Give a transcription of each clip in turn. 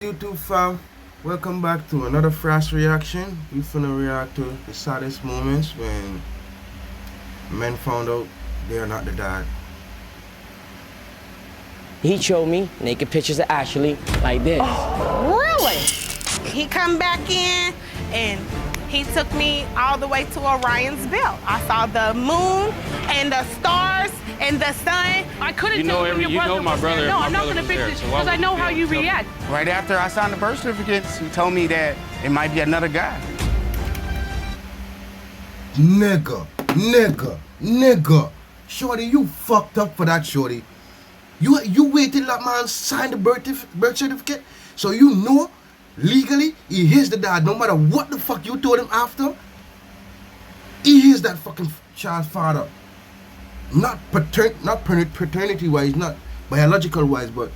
YouTube fam, welcome back to another fast reaction. We finna react to the saddest moments when men found out they are not the dad. He showed me naked pictures of Ashley like this. Really? He come back in and he took me all the way to Orion's belt. I saw the moon and the stars and the sun. I couldn't You know tell you your brother my was there. brother. No, my I'm not brother gonna was there, pick this so why because I would know you how you tell me? react. Right after I signed the birth certificates, he told me that it might be another guy. Nigga. Shorty, you fucked up for that, shorty. You waited till that man signed the birth certificate, so you know legally he is the dad. No matter what the fuck you told him after, he is that fucking child's father. Not paternity wise, not biological wise, but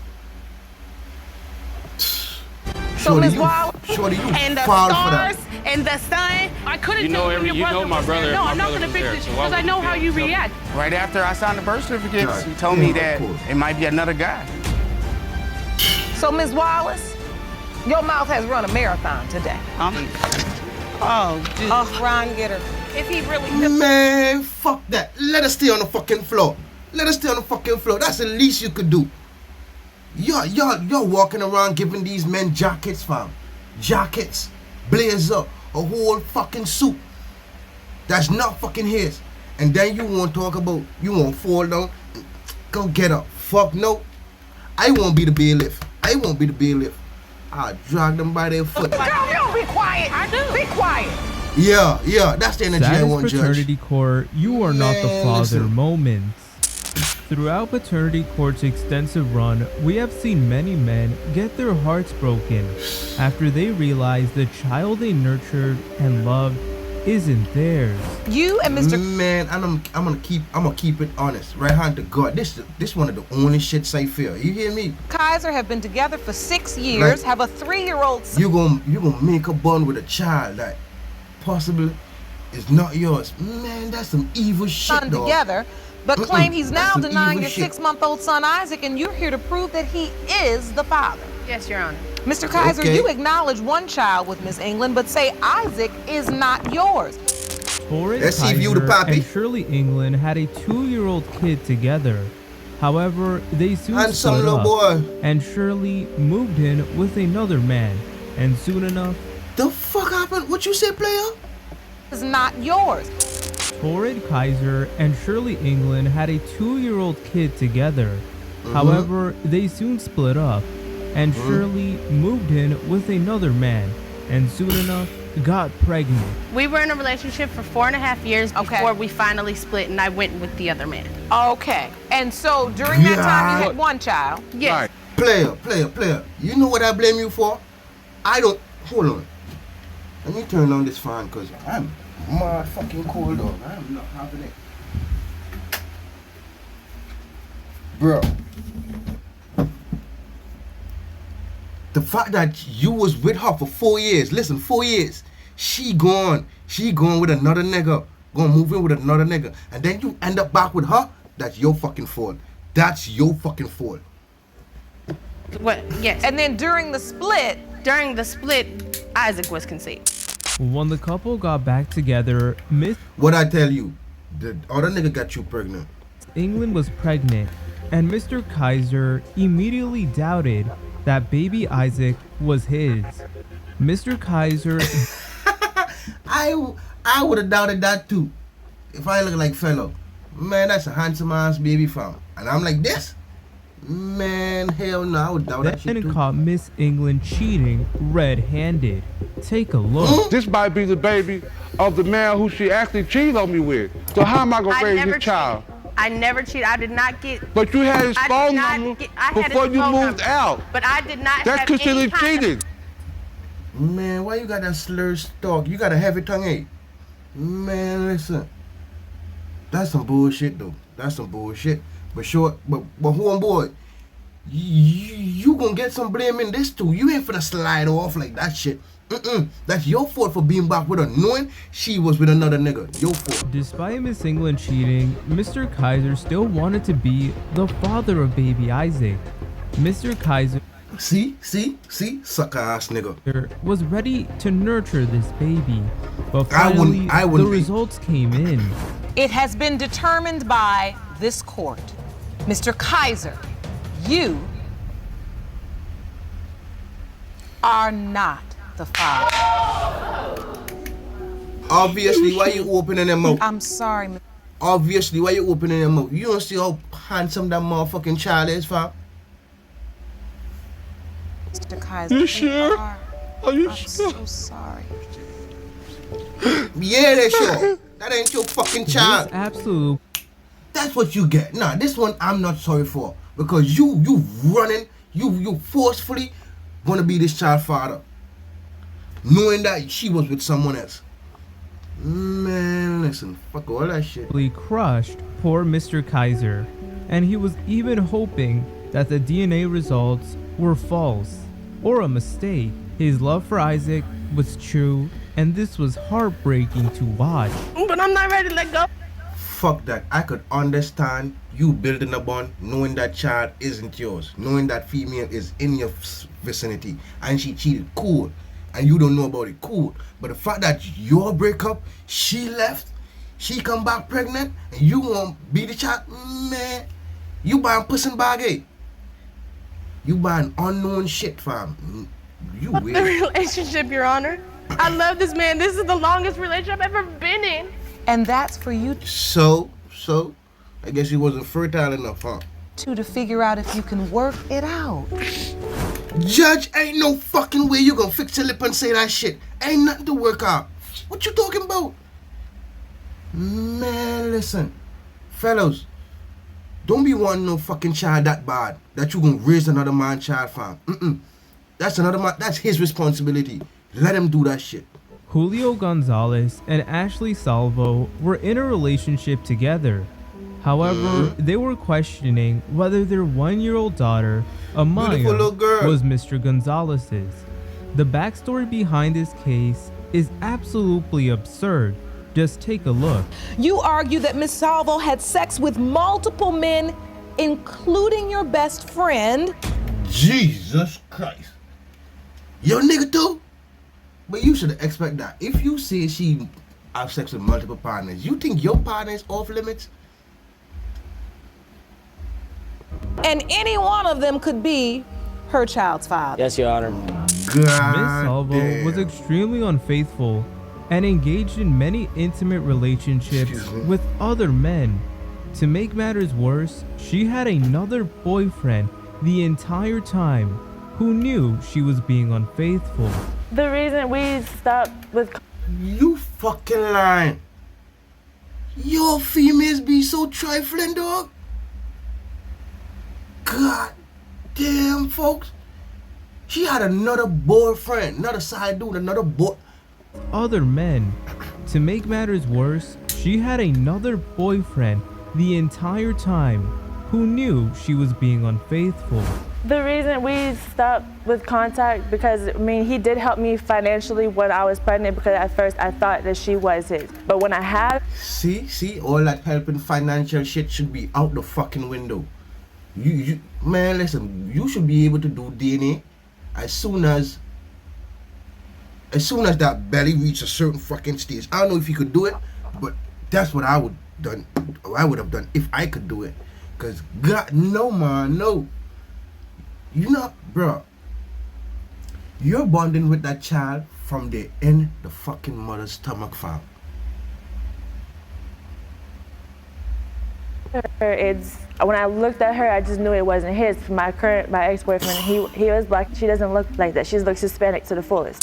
So Miss Wallace shorty, you and the fall for stars that. and the sun. I couldn't You know tell you your brother my was brother. there. No, my I'm not brother gonna was pick there, this so why because I would know you how you tell me? react. Right after I signed the birth certificates, God he told me damn, that of course. it might be another guy. So, Ms. Wallace, your mouth has run a marathon today. Oh, dude. Oh, Ron, get her. If he really Man, fuck that. Let us stay on the fucking floor. That's the least you could do. You're walking around giving these men jackets, fam. Jackets, blazer, a whole fucking suit. That's not fucking his. And then you won't talk about, you won't fall down. Go get up. Fuck no. I won't be the bailiff. I'll drag them by their foot. Girl, you don't be quiet. I do. Be quiet. Yeah, that's the energy I want, SADDEST Judge. Paternity Court, you are not the Man, father listen. moments. Throughout Paternity Court's extensive run, we have seen many men get their hearts broken after they realize the child they nurtured and loved isn't theirs. You and Mr. Man, I'm gonna keep it honest. Right hand to God. This one of the only shits I feel. You hear me? Kaiser have been together for 6 years, Like- have a 3-year-old son. You gonna make a bond with a child that possibly is not yours. Man, that's some evil shit, dog. Together, but claim he's now That's some denying evil your shit. 6-month-old son Isaac, and you're here to prove that he is the father. Yes, Your Honor. Mr. Kaiser, Okay. you acknowledge one child with Miss England, but say Isaac is not yours. Torrid Let's see if you the Kaiser pappy. and Shirley England had a 2-year-old kid together. However, they soon Handsome split little up, boy. and Shirley moved in with another man, and soon enough, The fuck happened? What you say, player? Is not yours. Torrid Kaiser and Shirley England had a 2-year-old kid together. However, they soon split up, and Shirley moved in with another man, and soon enough got pregnant. We were in a relationship for 4.5 years Okay. before we finally split, and I went with the other man. Okay. And so during that time, you Yeah. had one child. Yes. Player. You know what I blame you for? Hold on. Let me turn on this fan because I'm mad fucking cold, dog. I'm not having it. Bro. The fact that you was with her for 4 years, listen, 4 years, she gone with another nigga, gonna move in with another nigga, and then you end up back with her, that's your fucking fault. What? Yes. And then during the split, During the split, Isaac was conceived. When the couple got back together, Miss What I tell you, the other nigga got you pregnant. England was pregnant, and Mr. Kaiser immediately doubted that baby Isaac was his. Mr. Kaiser I would have doubted that too. If I look like fellow. Man, that's a handsome ass baby fam. And I'm like this? Man, hell no, I would doubt that shit then too. caught Miss England cheating red-handed. Take a look. This might be the baby of the man who she actually cheated on me with. So how am I gonna raise this child? I never cheated. I did not get. But you had his I did phone not number get- I had before his you phone moved number. out. But I did not That's have any considered kind of- cheating. Man, why you got that slur stalk? You got a heavy tongue, eh? Man, listen. That's some bullshit though. But homeboy, you gonna get some blame in this too. You ain't finna slide off like that shit. That's your fault for being back with her, knowing she was with another nigga. Your fault. Despite Miss England cheating, Mr. Kaiser still wanted to be the father of baby Isaac. Mr. Kaiser See, sucker ass nigga. Was ready to nurture this baby, but I finally wouldn't the be. results came in. It has been determined by this court. Mr. Kaiser, you are not the father. Obviously, why you opening them mouth? I'm sorry, Obviously, why you opening them mouth? You don't see how handsome that motherfucking child is, fam? Mr. Kaiser. You sure? Are you I'm sure? so sorry. Yeah, they sure. That ain't your fucking This child. absolute That's what you get. Nah, this one I'm not sorry for. Because you running, you forcefully wanna be this child's father. Knowing that she was with someone else. Man, listen, fuck all that shit. crushed poor Mr. Kaiser, and he was even hoping that the DNA results were false or a mistake. His love for Isaac was true, and this was heartbreaking to watch. But I'm not ready to let go. Fuck that. I could understand you building a bond knowing that child isn't yours, knowing that female is in your vicinity and she cheated, cool, and you don't know about it, cool. But the fact that your breakup, she left, she come back pregnant, and you won't be the child, man, you buying puss and bag, eh? You buying unknown shit, fam. You The weird. relationship, Your Honor. I love this man. This is the longest relationship I've ever been in. And that's for you So, I guess he wasn't fertile enough, huh? two to figure out if you can work it out. Judge, ain't no fucking way you gonna fix your lip and say that shit. Ain't nothing to work out. What you talking about? Man, listen. Fellas, don't be wanting no fucking child that bad that you gonna raise another man's child, fam. That's another man, that's his responsibility. Let him do that shit. Julio Gonzalez and Ashley Salvo were in a relationship together. However, they were questioning whether their 1-year-old daughter, Amaya, Beautiful little girl. was Mr. Gonzalez's. The backstory behind this case is absolutely absurd. Just take a look. You argue that Miss Salvo had sex with multiple men, including your best friend. Jesus Christ. Yo, nigga too? But you should expect that. If you say she have sex with multiple partners, you think your partner is off limits? And any one of them could be her child's father. Yes, Your Honor. Miss Salvo was extremely unfaithful and engaged in many intimate relationships Excuse me? with other men. To make matters worse, she had another boyfriend the entire time who knew she was being unfaithful. The reason we stopped with You fucking lying. Your females be so trifling, dog. God damn, folks. She had another boyfriend, another side dude, another boy. Other men. To make matters worse, she had another boyfriend the entire time who knew she was being unfaithful. the reason we stopped with contact because he did help me financially when I was pregnant because at first I thought that she was his. But when I had See, all that helping financial shit should be out the fucking window. You man, listen, you should be able to do DNA as soon as that belly reaches a certain fucking stage. I don't know if you could do it, but that's what I would have done if I could do it. Cause God, no man, no. You know, bro, you're bonding with that child from the in the fucking mother's stomach, fam. it's when I looked at her, I just knew it wasn't his. My ex-boyfriend, he was black. She doesn't look like that. She looks Hispanic to the fullest.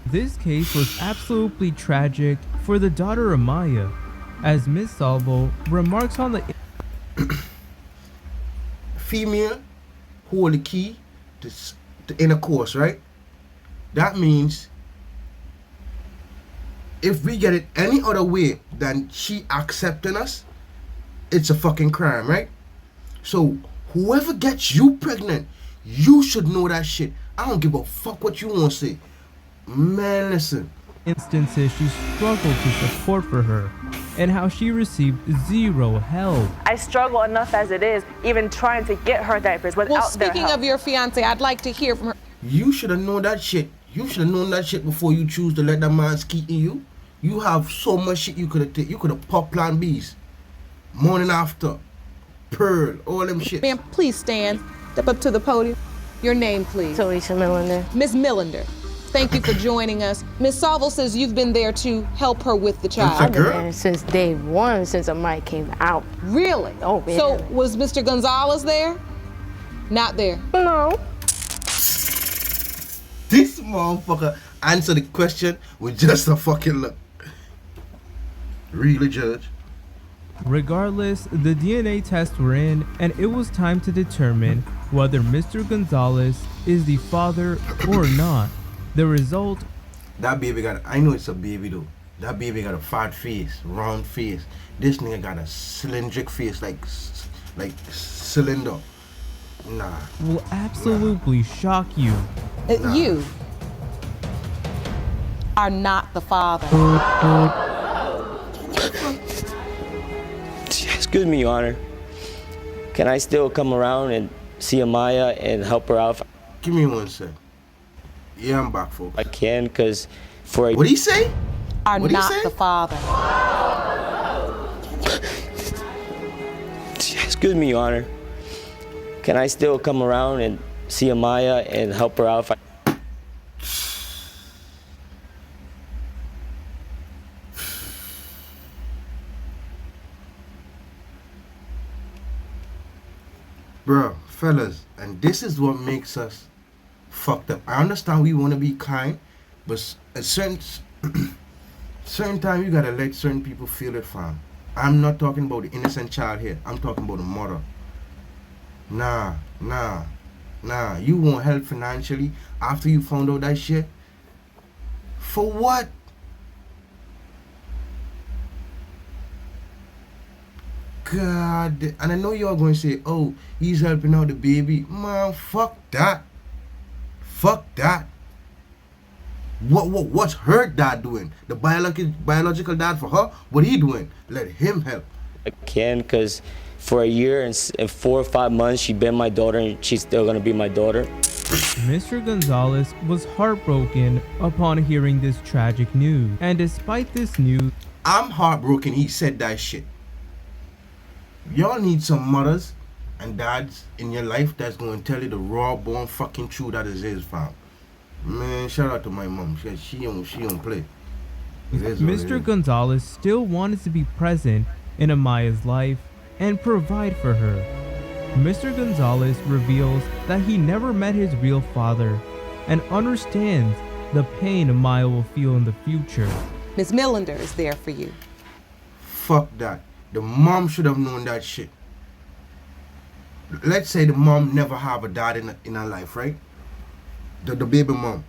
This case was absolutely tragic for the daughter Amaya, as Miss Salvo remarks on the Female hold the key to intercourse, right? That means if we get it any other way than she accepting us, it's a fucking crime, right? So whoever gets you pregnant, you should know that shit. I don't give a fuck what you want to say. Man, listen. instances she struggled to support for her. and how she received zero help. I struggle enough as it is, even trying to get her diapers without Well, their speaking help. of your fiance, I'd like to hear from her. You should have known that shit. You should have known that shit before you choose to let that man skeet in you. You have so much shit you could have taken. You could have popped Plan Bs. Morning after. Pearl. All them shit. Ma'am, please stand. Step up to the podium. Your name, please. Alicia Millender. Miss Millender. Thank you for joining us. Miss Salvo says you've been there to help her with the child. I've been there And since day one, since Amaya came out. Really? Oh, yeah. So was Mr. Gonzalez there? Not there. No. This motherfucker answered the question with just a fucking look. Really, Judge? Regardless, the DNA tests were in, and it was time to determine whether Mr. Gonzalez is the father or not. The result, That baby got, I know it's a baby though. That baby got a fat face, round face. This nigga got a cylindric face, like cylinder. Nah. will absolutely shock you. You are not the father. Excuse me, Your Honor. Can I still come around and see Amaya and help her out if Give me 1 sec. Yeah, I'm back, folks. I can? Because for a What'd he say? Are What'd he not say? the father. Excuse me, Your Honor. Can I still come around and see Amaya and help her out if I Bro, fellas, and this is what makes us fucked up. I understand we want to be kind, but at certain time you gotta let certain people feel it, fam. I'm not talking about the innocent child here. I'm talking about the mother. Nah. You won't help financially after you found out that shit. For what? God, and I know you're going to say, oh, he's helping out the baby. Man, fuck that. Fuck that. What's her dad doing? The biological dad for her? What he doing? Let him help. can? Because for a year and 4 or 5 months, she's been my daughter, and she's still going to be my daughter. Mr. Gonzalez was heartbroken upon hearing this tragic news. And despite this news, I'm heartbroken he said that shit. Y'all need some mothers and dads in your life that's going to tell you the raw born fucking truth that it is, fam. Man, shout out to my mom. She don't play. Mr. Gonzalez still wanted to be present in Amaya's life and provide for her. Mr. Gonzalez reveals that he never met his real father and understands the pain Amaya will feel in the future. Miss Millender is there for you. Fuck that. The mom should have known that shit. Let's say the mom never have a dad in her life, right? The baby mom.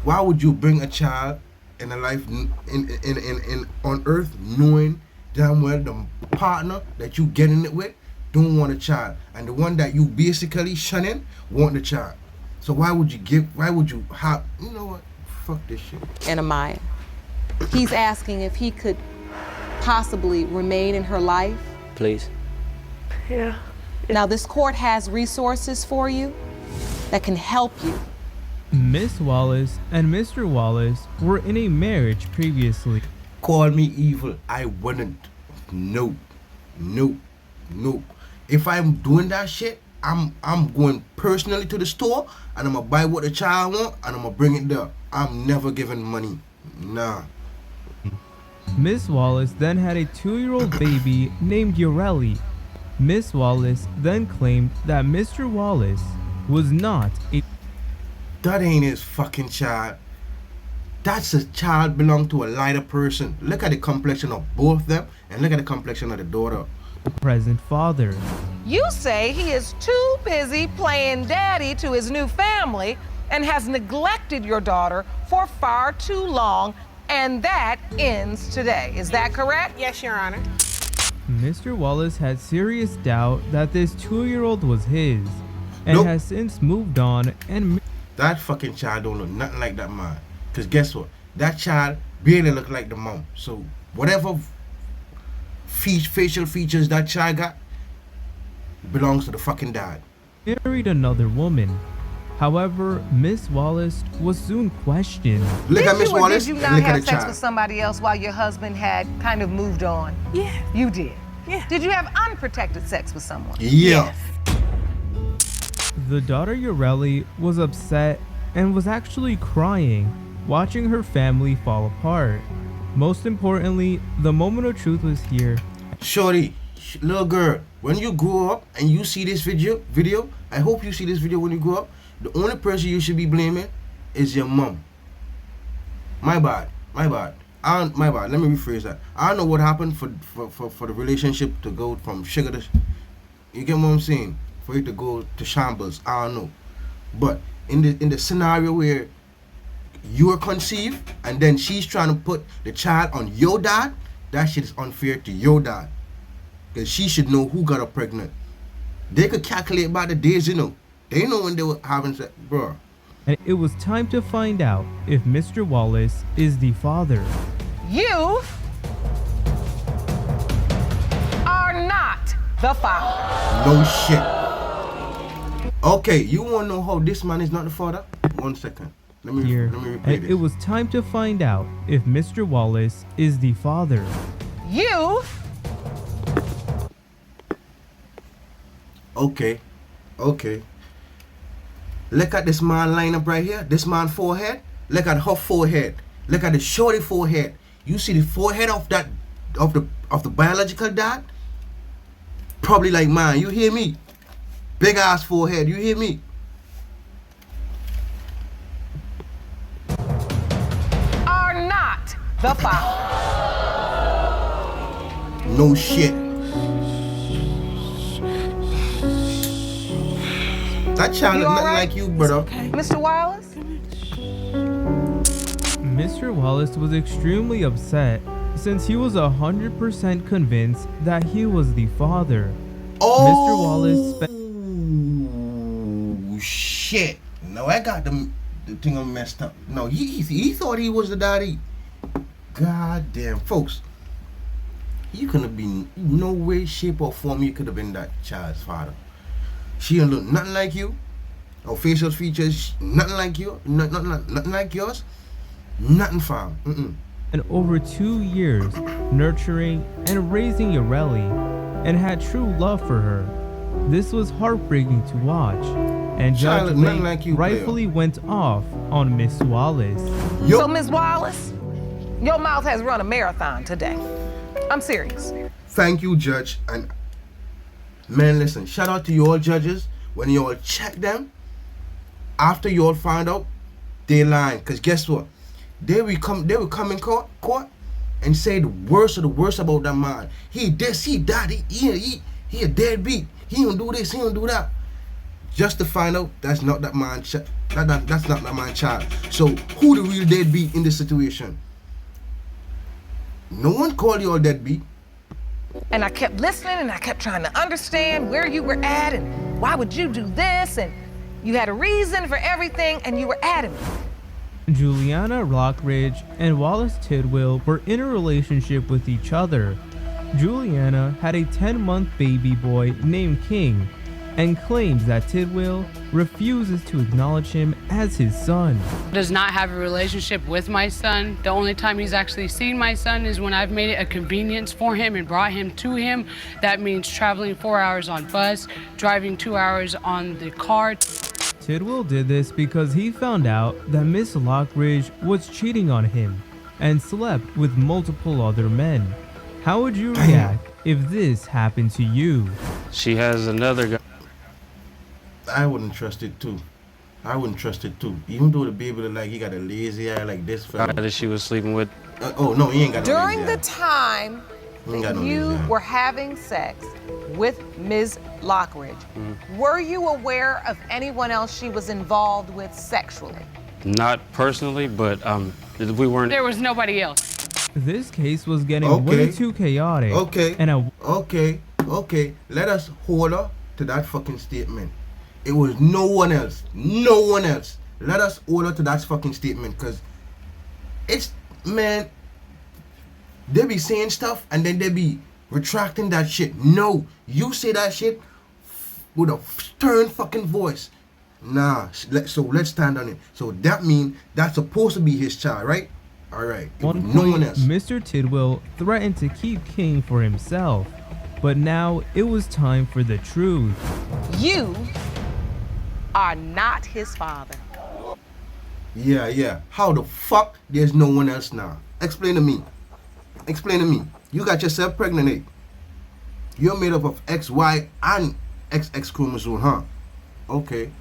Why would you bring a child in a life in on earth knowing damn well the partner that you getting it with don't want a child, and the one that you basically shunning want the child? So why would you have, you know what? Fuck this shit. And Amaya. He's asking if he could possibly remain in her life. Please. Yeah. Now this court has resources for you that can help you. Miss Wallace and Mr. Wallace were in a marriage previously. Call me evil. I wouldn't. Nope. If I'm doing that shit, I'm going personally to the store and I'm gonna buy what the child want and I'm gonna bring it there. I'm never giving money. Nah. Miss Wallace then had a 2-year-old baby named Yoreli. Miss Wallace then claimed that Mr. Wallace was not a... That ain't his fucking child. That's a child belong to a lighter person. Look at the complexion of both of them and look at the complexion of the daughter. present father. You say he is too busy playing daddy to his new family and has neglected your daughter for far too long, and that ends today. Is that correct? Yes, Your Honor. Mr. Wallace had serious doubt that this 2-year-old was his and Nope. has since moved on and That fucking child don't look nothing like that man. Cause guess what? That child barely look like the mom. So whatever facial features that child got belongs to the fucking dad. Married another woman. However, Miss Wallace was soon questioned. Look at Miss Did you or Wallace did you and not look at have the sex child. with somebody else while your husband had kind of moved on? Yeah. You did? Yeah. Did you have unprotected sex with someone? Yeah. The daughter Yoreli was upset and was actually crying, watching her family fall apart. Most importantly, the moment of truth was here. Shorty, little girl, when you grow up and you see this video, I hope you see this video when you grow up, the only person you should be blaming is your mom. My bad. My bad. Let me rephrase that. I don't know what happened for the relationship to go from sugar to... You get what I'm saying? For it to go to shambles. I don't know. But in the scenario where you are conceived and then she's trying to put the child on your dad, that shit is unfair to your dad. Because she should know who got her pregnant. They could calculate by the days, you know. They know when they were having sex, bro. And it was time to find out if Mr. Wallace is the father. You are not the father. No shit. Okay, you want to know how this man is not the father? 1 second. Let me Here, replay and this. it was time to find out if Mr. Wallace is the father. You Okay. Look at this man line up right here. This man forehead. Look at her forehead. Look at the shorty forehead. You see the forehead of the biological dad? Probably like mine. You hear me? Big ass forehead. You hear me? are not the father. No shit. That child You look all nothing right? like you, brother. Mr. Wallace? Mr. Wallace was extremely upset since he was 100% convinced that he was the father. Mr. Wallace spent Shit. No, I got the thing all messed up. No, he thought he was the daddy. God damn, folks. You couldn't have been, no way, shape, or form you could have been that child's father. She don't look nothing like you. Her facial features, nothing like you. Nothing like yours. Nothing found. and over 2 years nurturing and raising Yoreli and had true love for her. This was heartbreaking to watch, and Judge Child, nothing Lake like you, rightfully went off on Miss Wallace. So, Ms. Wallace, your mouth has run a marathon today. I'm serious. Thank you, Judge. And man, listen, shout out to you all judges. When you all check them, after you all find out, they lying. Because guess what? They will come in court and say the worst of the worst about that man. He this, he that, he a deadbeat. He don't do this, he don't do that. Just to find out that's not that man that's not that man's child. So who the real deadbeat in this situation? No one called you all deadbeat. And I kept listening and I kept trying to understand where you were at and why would you do this, and you had a reason for everything and you were adamant. Juliana Rockridge and Wallace Tidwell were in a relationship with each other. Juliana had a 10-month baby boy named King and claims that Tidwell refuses to acknowledge him as his son. Does not have a relationship with my son. The only time he's actually seen my son is when I've made it a convenience for him and brought him to him. That means traveling 4 hours on bus, driving 2 hours on the car. Tidwell did this because he found out that Miss Lockridge was cheating on him and slept with multiple other men. How would you react if this happened to you? She has another guy. I wouldn't trust it too. Even though the baby look like he got a lazy eye like this fella. That she was sleeping with. Oh no, he ain't got no During lazy the time that you were having sex with Ms. Lockridge, were you aware of anyone else she was involved with sexually? Not personally, but we weren't. There was nobody else. This case was getting way too chaotic. Okay. Let us hold her to that fucking statement. It was no one else. Let us hold her to that fucking statement, because it's, man, they be saying stuff and then they be retracting that shit. No, you say that shit with a stern fucking voice. Nah, so let's stand on it. So that means that's supposed to be his child, right? All right. One No point, one else. Mr. Tidwell threatened to keep King for himself, but now it was time for the truth. You are not his father. Yeah. How the fuck there's no one else now? Explain to me. You got yourself pregnant, eh? You're made up of XY and XX chromosome, huh? Okay.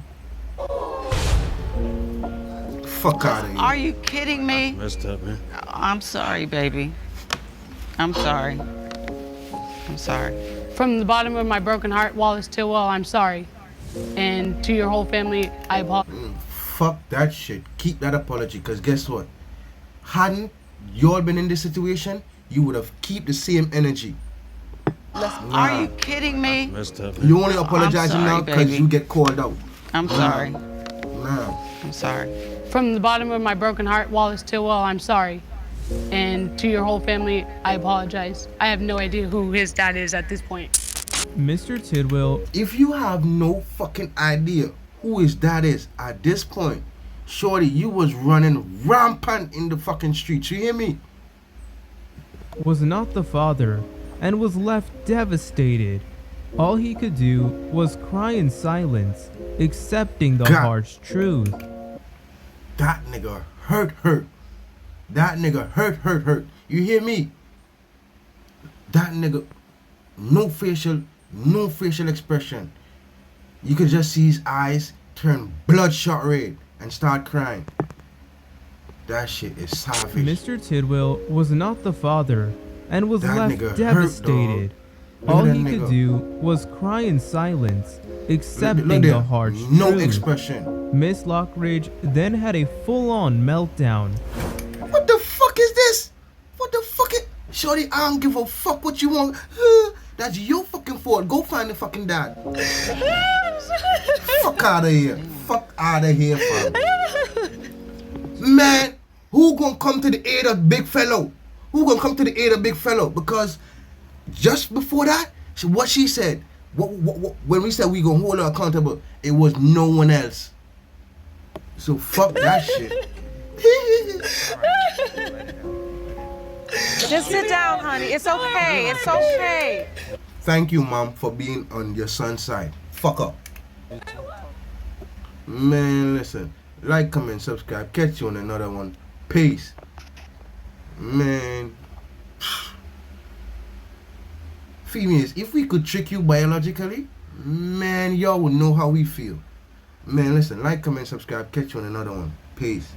Fuck out of here. Are you kidding me? Messed up, man. I'm sorry, baby. I'm sorry. From the bottom of my broken heart, Wallace Tidwell, I'm sorry. And to your whole family, I apologize. Fuck that shit. Keep that apology, because guess what? Hadn't y'all been in this situation, you would have keep the same energy. Are you kidding me? Messed up, man. You only apologizing now because baby. you get called out. I'm sorry. Nah. I'm sorry. From the bottom of my broken heart, Wallace Tidwell, I'm sorry. And to your whole family, I apologize. I have no idea who his dad is at this point. Mr. Tidwell, If you have no fucking idea who his dad is at this point, shorty, you was running rampant in the fucking streets. You hear me? was not the father and was left devastated. All he could do was cry in silence, accepting the God. harsh truth. That nigga hurt. That nigga hurt. You hear me? That nigga, no facial expression. You could just see his eyes turn bloodshot red and start crying. That shit is savage. Mr. Tidwell was not the father and was That left nigga hurt, devastated. dog. All Look at he that could nigga. do was cry in silence, accepting Look the there. harsh No truth. expression. Miss Lockridge then had a full-on meltdown. What the fuck is this? What the fuck is... Shorty, I don't give a fuck what you want. That's your fucking fault. Go find the fucking dad. Fuck out of here. Fuck out of here, fam. Man, who gonna come to the aid of big fellow? Because just before that, what she said, when we said we gonna hold her accountable, it was no one else. So fuck that shit. Just sit down, honey. It's okay. It's okay. Thank you, Mom, for being on your son's side. Fuck up. Man, listen. Like, comment, subscribe. Catch you on another one. Peace. Man. Females, if we could trick you biologically, man, y'all would know how we feel. Man, listen. Like, comment, subscribe. Catch you on another one. Peace.